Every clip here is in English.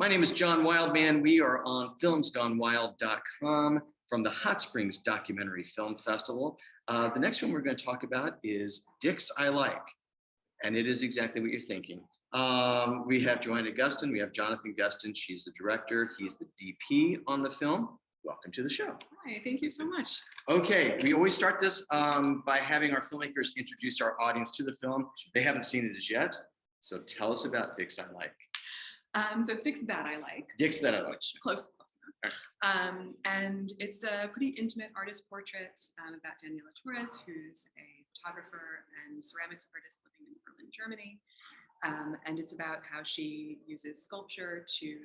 My name is John Wildman. We are on filmsgonewild.com from the Hot Springs Documentary Film Festival. The next one we're going to talk about is Dicks I Like, and it is exactly what you're thinking. We have Johanna Gustin, we have Jonathan Gustin. She's the director, he's the DP on the film. Welcome to the show. Hi, thank you so much. Okay, we always start this by having our filmmakers introduce our audience to the film. They haven't seen it as yet, so tell us about Dicks I Like. So it's Dicks That I Like. Dicks That I Like. Close. Right. And it's a pretty intimate artist portrait about Daniela Torres, who's a photographer and ceramics artist living in Berlin, Germany. And it's about how she uses sculpture to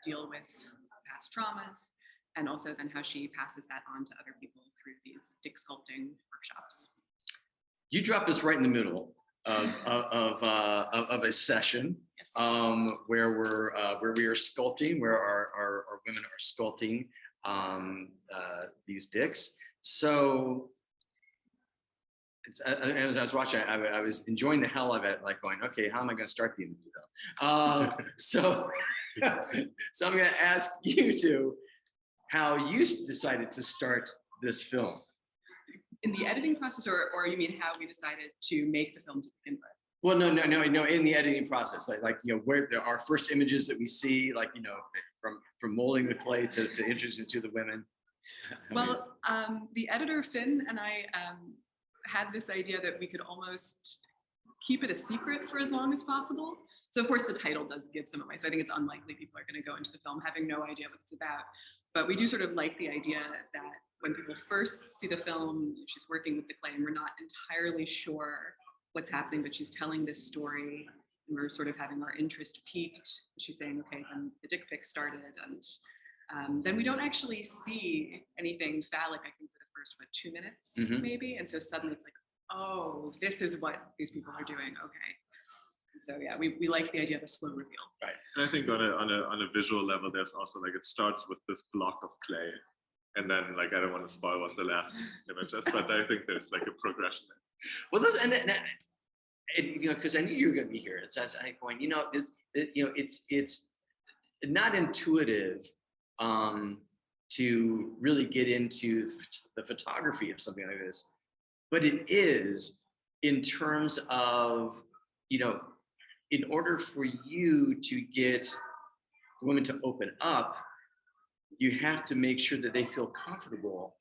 deal with past traumas, and also then how she passes that on to other people through these dick sculpting workshops. You dropped us right in the middle of a session. Yes. Where we are sculpting, where our women are sculpting these dicks. So as I was watching, I was enjoying the hell of it, like going, okay, how am I going to start the interview though? So I'm going to ask you two how you decided to start this film. In the editing process, or you mean how we decided to make the film to begin with? Well, no. In the editing process, like where there are first images that we see, like from molding the clay to introducing to the women. Well, the editor Finn and I had this idea that we could almost keep it a secret for as long as possible. So of course the title does give some away. So I think it's unlikely people are going to go into the film having no idea what it's about. But we do sort of like the idea that when people first see the film, she's working with the clay and we're not entirely sure what's happening, but she's telling this story and we're sort of having our interest piqued. She's saying, okay, then the dick pic started, and then we don't actually see anything phallic, I think, for the first, 2 minutes, maybe. And so suddenly it's like, oh, this is what these people are doing, okay. And so yeah, we liked the idea of a slow reveal. Right. And I think on a visual level, there's also like, it starts with this block of clay. And then, like, I don't want to spoil what the last image is, but I think there's like a progression there. Well, because I knew you were going to be here. It's like going, it's not intuitive to really get into the photography of something like this, but it is in terms of, in order for you to get women to open up, you have to make sure that they feel comfortable,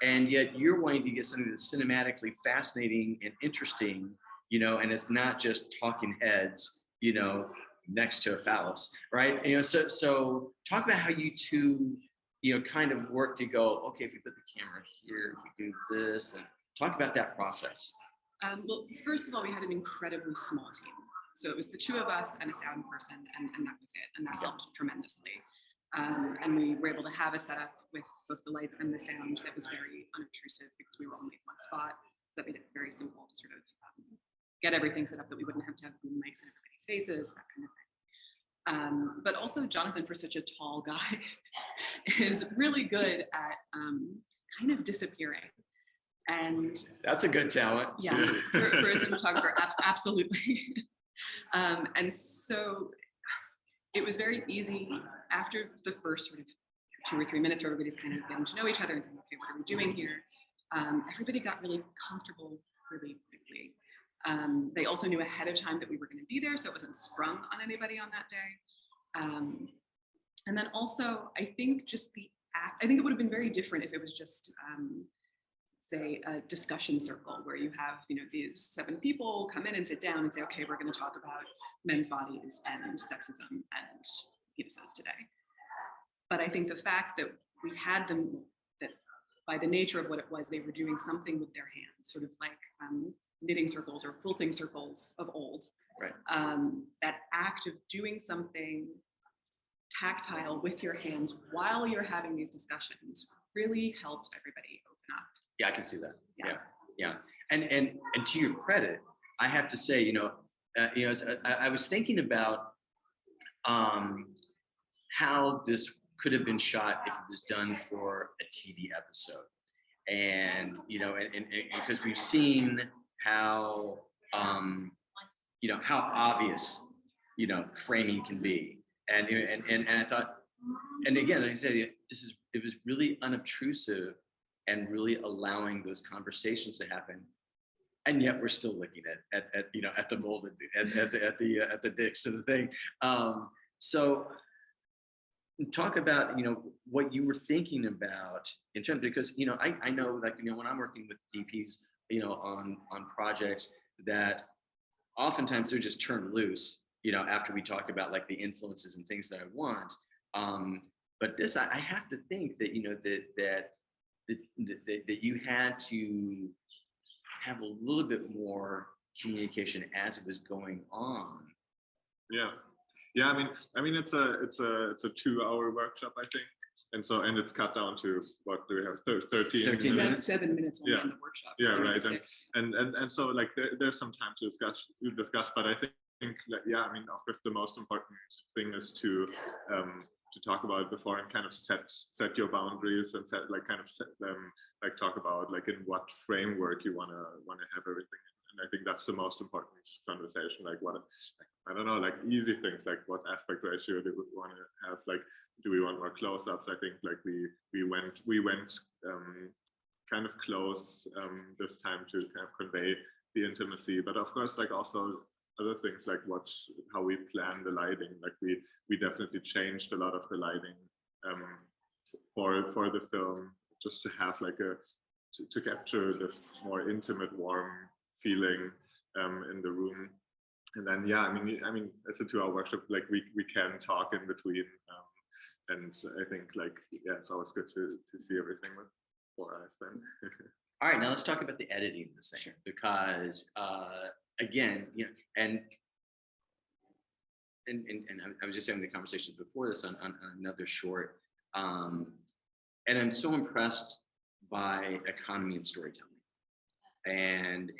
and yet you're wanting to get something that's cinematically fascinating and interesting, and it's not just talking heads, next to a phallus, right? So talk about how you two, kind of work to go, okay, if we put the camera here, if we do this, and talk about that process. Well, first of all, we had an incredibly small team. So it was the two of us and a sound person, and that was it, and that helped tremendously. And we were able to have a setup with both the lights and the sound that was very unobtrusive because we were only in one spot. So that made it very simple to sort of get everything set up that we wouldn't have to have boom mics in everybody's faces, that kind of thing. But also Jonathan, for such a tall guy, is really good at kind of disappearing. And that's a good talent. Yeah, for a cinematographer, absolutely. And so it was very easy after the first sort of 2 or 3 minutes where everybody's kind of getting to know each other and saying, okay, what are we doing here? Everybody got really comfortable really quickly. They also knew ahead of time that we were going to be there, so it wasn't sprung on anybody on that day. And then also, I think just I think it would have been very different if it was just, say, a discussion circle where you have, these 7 people come in and sit down and say, okay, we're going to talk about men's bodies and sexism and penises today. But I think the fact that we had them, that by the nature of what it was, they were doing something with their hands, sort of like knitting circles or quilting circles of old. Right. That act of doing something tactile with your hands while you're having these discussions really helped everybody open up. Yeah, I can see that. Yeah. And to your credit, I have to say, I was thinking about how this could have been shot if it was done for a TV episode, and because we've seen how how obvious framing can be, And I thought, and again, like I said, it was really unobtrusive and really allowing those conversations to happen. And yet we're still looking at the mold at the dicks of the thing. So talk about what you were thinking about in terms, because I know, like, when I'm working with DPs on projects, that oftentimes they're just turned loose after we talk about like the influences and things that I want. But this, I have to think that that you had to have a little bit more communication as it was going on. Yeah. I mean, it's a 2-hour workshop, I think, and it's cut down to, what do we have, 13 minutes? 7 minutes only in the workshop. Yeah, right. 6. And so like there's some time to discuss, but I think I mean, of course, the most important thing is to talk about it before and kind of set your boundaries and set them, like talk about like in what framework you wanna have everything. And I think that's the most important conversation. Like what, I don't know, like easy things, like what aspect ratio do we want to have? Like, do we want more close-ups? I think like we went kind of close this time to kind of convey the intimacy, but of course, like also other things like how we plan the lighting. Like we definitely changed a lot of the lighting for the film, just to have like to capture this more intimate, warm feeling in the room. And then I mean it's a 2-hour workshop. Like we can talk in between, and I think like it's always good to see everything with 4 eyes then. All right, now let's talk about the editing of this thing, because again, and I was just having the conversations before this on another short, and I'm so impressed by economy and storytelling, and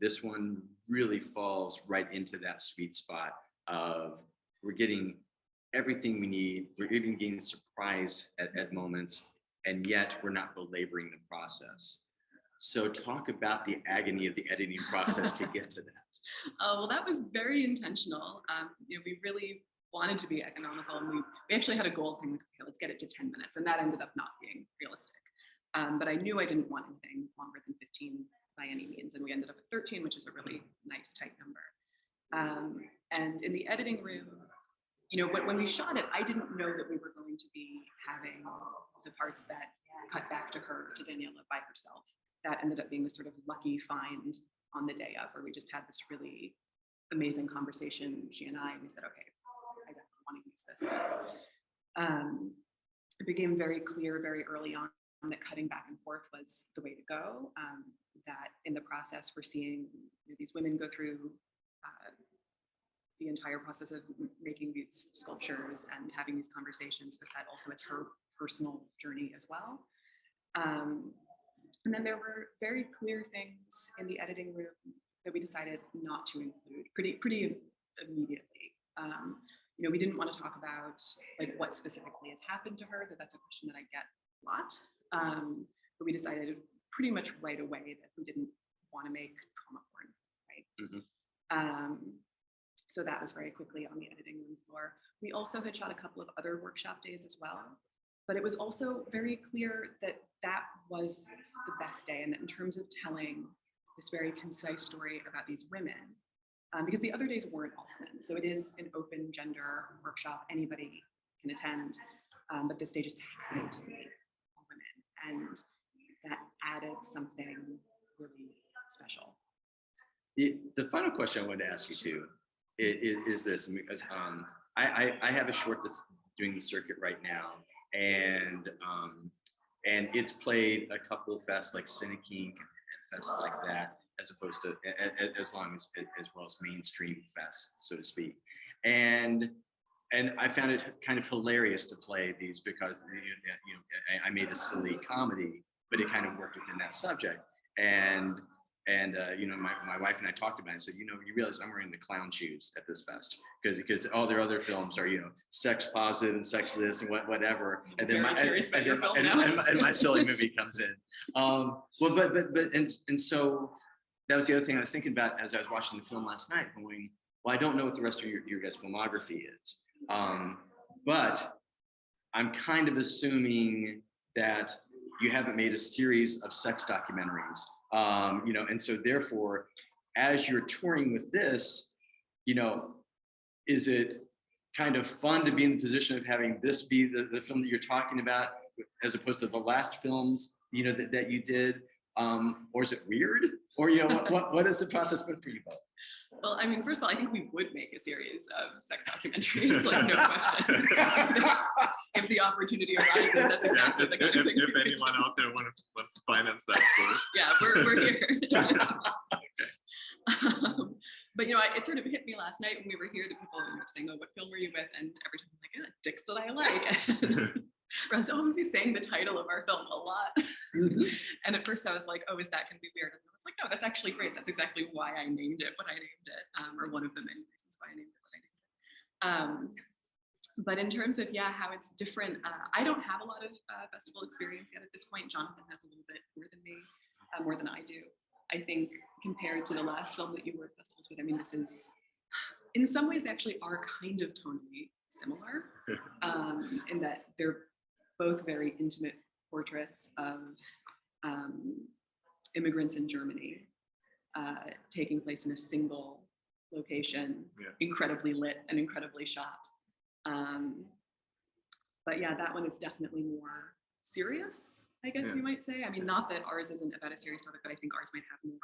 this one really falls right into that sweet spot of we're getting everything we need, we're even getting surprised at moments, and yet we're not belaboring the process. So talk about the agony of the editing process to get to that. Well, that was very intentional. We really wanted to be economical, and we actually had a goal saying, like, okay, let's get it to 10 minutes, and that ended up not being realistic. But I knew I didn't want anything longer than 15 by any means, and we ended up at 13, which is a really nice, tight number. And in the editing room, when we shot it, I didn't know that we were going to be having the parts that cut back to her, to Daniela by herself. That ended up being a sort of lucky find on the day of, where we just had this really amazing conversation, she and I, and we said, okay, I definitely want to use this. It became very clear very early on that cutting back and forth was the way to go. That in the process, we're seeing these women go through the entire process of making these sculptures and having these conversations, but that also it's her personal journey as well. And then there were very clear things in the editing room that we decided not to include pretty immediately. We didn't want to talk about like what specifically had happened to her. That's a question that I get a lot. But we decided pretty much right away that we didn't want to make trauma porn, right? Mm-hmm. So that was very quickly on the editing room floor. We also had shot a couple of other workshop days as well. But it was also very clear that that was the best day, and that in terms of telling this very concise story about these women, because the other days weren't all women. So it is an open gender workshop, anybody can attend, but this day just happened to be all women, and that added something really special. The final question I wanted to ask you too is this, because I have a short that's doing the circuit right now, and it's played a couple of fests like Cinekink and fests like that, as opposed to as well as mainstream fests, so to speak. And I found it kind of hilarious to play these, because I made a silly comedy, but it kind of worked within that subject. And my wife and I talked about it. I said, you realize I'm wearing the clown shoes at this fest, because all their other films are, sex positive and sex this and whatever. And then my silly movie comes in. So that was the other thing I was thinking about as I was watching the film last night, going, well, I don't know what the rest of your guys' filmography is, But I'm kind of assuming that you haven't made a series of sex documentaries, and so therefore, as you're touring with this, is it kind of fun to be in the position of having this be the film that you're talking about, as opposed to the last films, that you did? Or is it weird? Or, what is the process been for you both? Well, I mean, first of all, I think we would make a series of sex documentaries, like no question. If the opportunity arises, that's exactly the kind of thing. If anyone out there wants to finance that, yeah, we're here. But it sort of hit me last night when we were here. The people were saying, "Oh, what film were you with?" And every time I'm like, "Yeah, dicks that I like." And I was, "Oh, I'm gonna be saying the title of our film a lot." And at first I was like, "Oh, is that gonna be weird?" And I was like, "No, that's actually great. That's exactly why I named it what I named it, or one of the many reasons why I named it what I named it." But in terms of how it's different, I don't have a lot of festival experience yet at this point. Jonathan has a little bit more than me, more than I do. I think compared to the last film that you were at festivals with, I mean, this is, in some ways, they actually are kind of tonally similar, in that they're both very intimate portraits of immigrants in Germany, taking place in a single location, incredibly lit and incredibly shot. But that one is definitely more serious, I guess you might say. I mean, not that ours isn't about a serious topic, but I think ours might have more.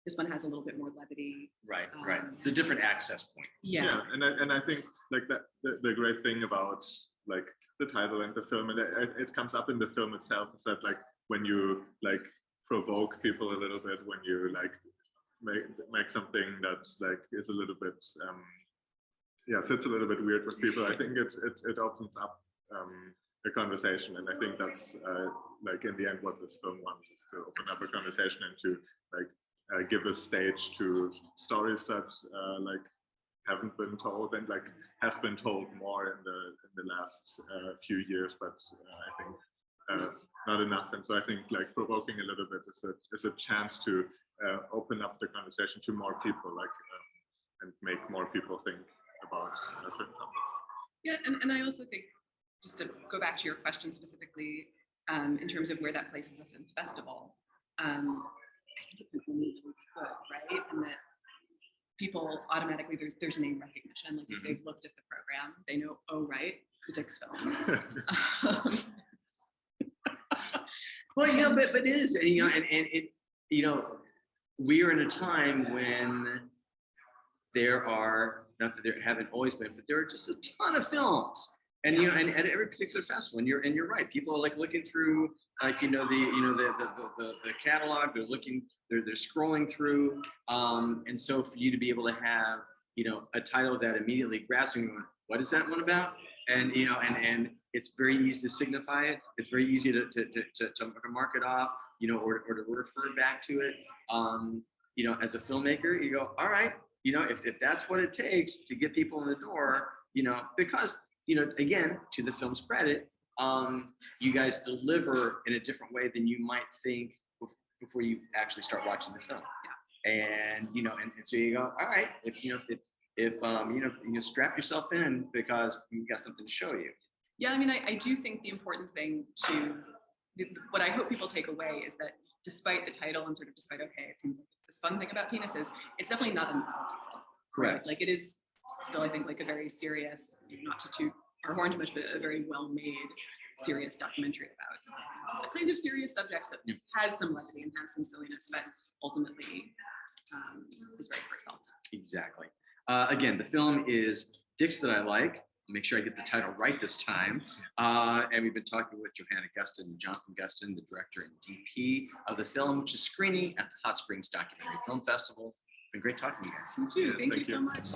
This one has a little bit more levity. Right. It's a different access point. Yeah, and I think like that the great thing about like the title and the film, and it comes up in the film itself, is that like when you like provoke people a little bit, when you like make something that's like is a little bit sits a little bit weird with people, I think it opens up a conversation, and I think that's like in the end what this film wants, is to open up a conversation and to like give a stage to stories that like haven't been told, and like have been told more in the last few years, but I think not enough. And so I think like provoking a little bit is a chance to open up the conversation to more people, like and make more people think about certain topics. Yeah, and I also think, just to go back to your question specifically, in terms of where that places us in festival, I think it would be good, right? And that people automatically, there's name recognition. Like if they've looked at the program, they know, oh, right, the Dick's film. Well, but it is, and it, we are in a time when there are, not that there haven't always been, but there are just a ton of films. And and at every particular festival, and you're right. People are like looking through, like the catalog. They're looking, they're scrolling through, and so for you to be able to have a title that immediately grabs you, what is that one about? And and it's very easy to signify it. It's very easy to mark it off, or to refer back to it. As a filmmaker, you go, all right, if that's what it takes to get people in the door, because. Again, to the film's credit, you guys deliver in a different way than you might think before you actually start watching the film. Yeah. And and so you go, all right, if strap yourself in, because we've got something to show you. Yeah, I mean, I do think the important thing what I hope people take away is that despite the title and sort of despite, okay, it seems like it's this fun thing about penises, it's definitely not a novelty film. Correct. Right? Like it is still, I think, like a very serious, not to toot our horn too much, but a very well-made, serious documentary about a kind of serious subject that has some levity and has some silliness, but ultimately is very heartfelt. Exactly. Again, the film is Dicks That I Like. Make sure I get the title right this time. And we've been talking with Johanna Gustin and Jonathan Gustin, the director and DP of the film, which is screening at the Hot Springs Documentary Film Festival. It's been great talking to you guys. You too. Thank you so much.